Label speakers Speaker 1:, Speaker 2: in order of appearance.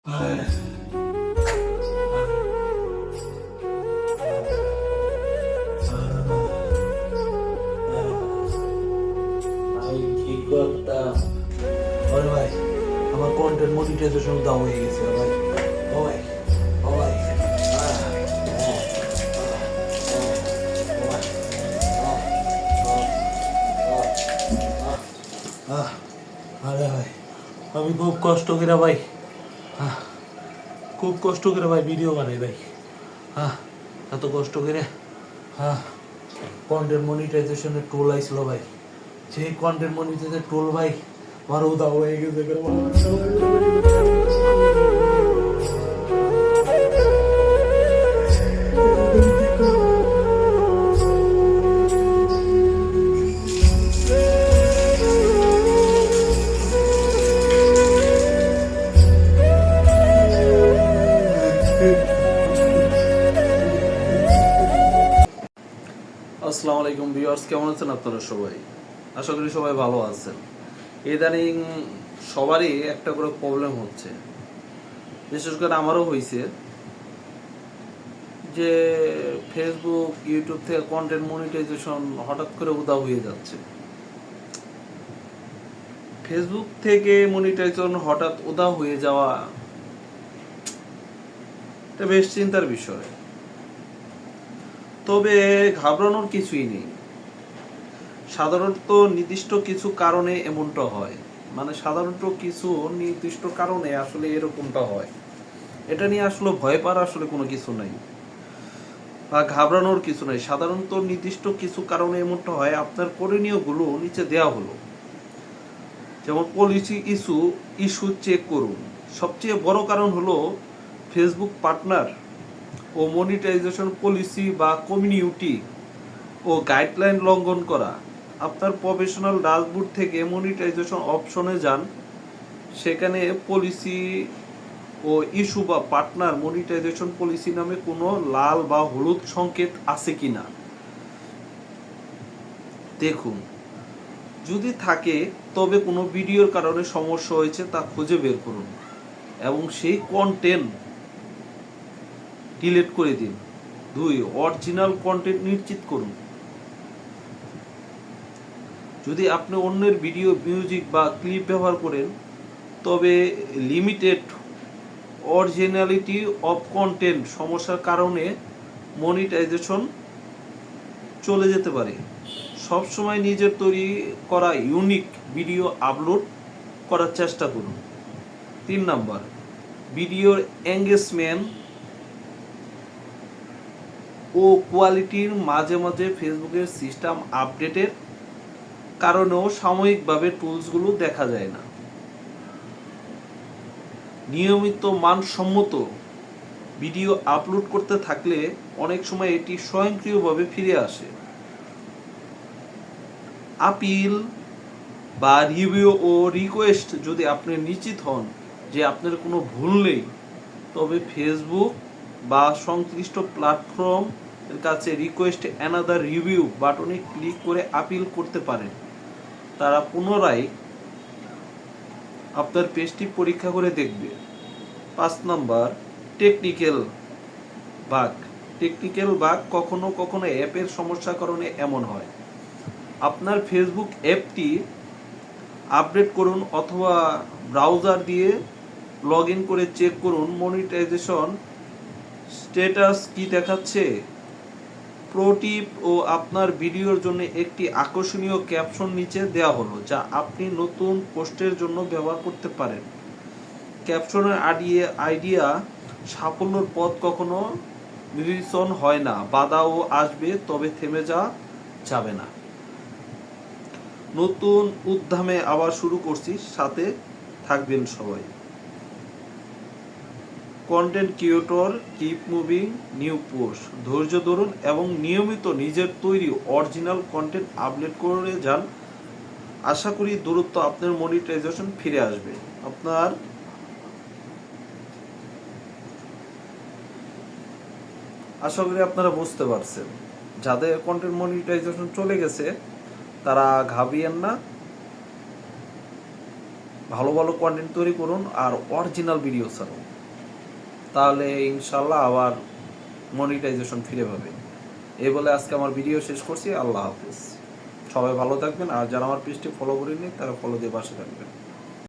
Speaker 1: ভাই কি করতাম? ওরে ভাই, আমার কন্টেন্ট মনিটাইজেশন দাম হয়ে গেছে ভাই। ও ভাই, ও ভাই, আরে ভাই, আমি খুব কষ্ট করে ভাই, আহ, খুব কষ্ট করে ভাই ভিডিও বানাই ভাই। হ্যাঁ, এত কষ্ট করে হ্যাঁ কন্টেন্ট মনিটাইজেশনের টুল আইছিল ভাই। সেই কন্টেন্ট মনিটাইজেশন টুল ভাই আমার উদাও হয়ে গেছে। আসসালামু আলাইকুম ভিউয়ার্স, কেমন আছেন আপনারা সবাই? আশা করি সবাই ভালো আছেন। ইদানিং সবারই একটা করে প্রবলেম হচ্ছে, বিশেষ করে আমারও হয়েছে যে ফেসবুক ইউটিউব থেকে কন্টেন্ট মনিটাইজেশন হঠাৎ করে উধাও হয়ে যাচ্ছে। ফেসবুক থেকে মনিটাইজেশন হঠাৎ উধাও হয়ে যাওয়া এটা বেশ চিন্তার বিষয়। তবে ঘাবড়ানোর কিছুই নেই। সাধারণত নির্দিষ্ট কিছু কারণে এমনটা হয়, সাধারণত কিছু নির্দিষ্ট কারণে আসলে এরকমটা হয়। এটা নিয়ে আসলে ভয় পাওয়ার আসলে কোনো কিছু নাই বা ঘাবড়ানোর কিছু নাই। সাধারণত নির্দিষ্ট কিছু কারণে এমনটা হয়। আপনার করণীয়গুলো নিচে দেওয়া হলো, যেমন পলিসি ইস্যু চেক করুন। সবচেয়ে বড় কারণ হলো ফেসবুক পার্টনার ও মনিটাইজেশন পলিসি বা কমিউনিটি ও গাইডলাইন লঙ্ঘন করা। আপনার প্রফেশনাল ড্যাশবোর্ড থেকে মনিটাইজেশন অপশনে যান, সেখানে পলিসি ও ইস্যু বা পার্টনার মনিটাইজেশন পলিসি নামে কোনো লাল বা হলুদ সংকেত আছে কিনা দেখুন। যদি থাকে তবে কোনো ভিডিওর কারণে সমস্যা হয়েছে তা খুঁজে বের করুন এবং সেই কন্টেন্ট ডিলিট করে দিন। 2, অরিজিনাল কন্টেন্ট নিশ্চিত করুন। যদি আপনি অন্যের ভিডিও, মিউজিক বা ক্লিপ ব্যবহার করেন, তবে লিমিটেড অরিজিনালিটি অফ কন্টেন্ট সমস্যার কারণে মনিটাইজেশন চলে যেতে পারে। সবসময় নিজের তৈরি করা ইউনিক ভিডিও আপলোড করার চেষ্টা করুন। 3 নাম্বার, ভিডিওর এঙ্গেজমেন্ট ও কোয়ালিটির মাঝে মাঝে ফেসবুকের সিস্টেম আপডেটের কারণেও সাময়িকভাবে টুলসগুলো দেখা যায় না। নিয়মিত মানসম্মত ভিডিও আপলোড করতে থাকলে অনেক সময় এটি স্বয়ংক্রিয়ভাবে ফিরে আসে। আপিল বা রিভিউ ও রিকোয়েস্ট, যদি আপনি নিশ্চিত হন যে আপনার কোনো ভুল নেই, তবে ফেসবুক বা সংশ্লিষ্ট প্ল্যাটফর্ম এর কাছে রিকোয়েস্ট অ্যানাদার রিভিউ বাটনে ক্লিক করে আপিল করতে পারেন। তারা পুনরায় আপনার পেজটি পরীক্ষা করে দেখবে। 5 নাম্বার, টেকনিক্যাল বাগ কখনো কখনো অ্যাপের সমস্যার কারণে এমন হয়। আপনার ফেসবুক অ্যাপটি আপডেট করুন অথবা ব্রাউজার দিয়ে লগ ইন করে চেক করুন মনিটাইজেশন স্ট্যাটাস কি দেখাচ্ছে। প্রো টিপ ও আপনার ভিডিওর জন্য একটি আকর্ষণীয় ক্যাপশন নিচে দেওয়া হলো, যা আপনি নতুন পোস্টের জন্য ব্যবহার করতে পারেন। ক্যাপশনের আইডিয়া সাফল্যের পথ কখনো নির্বাচন হয় না। বাধাও আসবে, তবে থেমে যাবে না। নতুন উদ্যমে আবার শুরু করছি, সাথে থাকবেন সবাই। Content creator, keep moving, new post, ধৈর্য ধরুন এবং নিয়মিত নিজের তৈরি অরিজিনাল কন্টেন্ট আপলোড করে যান। আশা করি দ্রুত আপনার মনিটাইজেশন ফিরে আসবে। আশা করি আপনারা বুঝতে পারছেন। যাদের কন্টেন্ট মনিটাইজেশন চলে গেছে তারা ঘাবড়িয়েন না, ভালো ভালো কন্টেন্ট তৈরি করুন আর অরিজিনাল ভিডিও ছাড়ুন, তাহলে ইনশাল্লাহ আবার মনিটাইজেশন ফিরে পাবেন। এই বলে আজকে আমার ভিডিও শেষ করছি। আল্লাহ হাফিজ। সবাই ভালো থাকবেন, আর যারা আমার পেজটি ফলো করেননি তারা ফলো দিয়ে পাশে থাকবেন।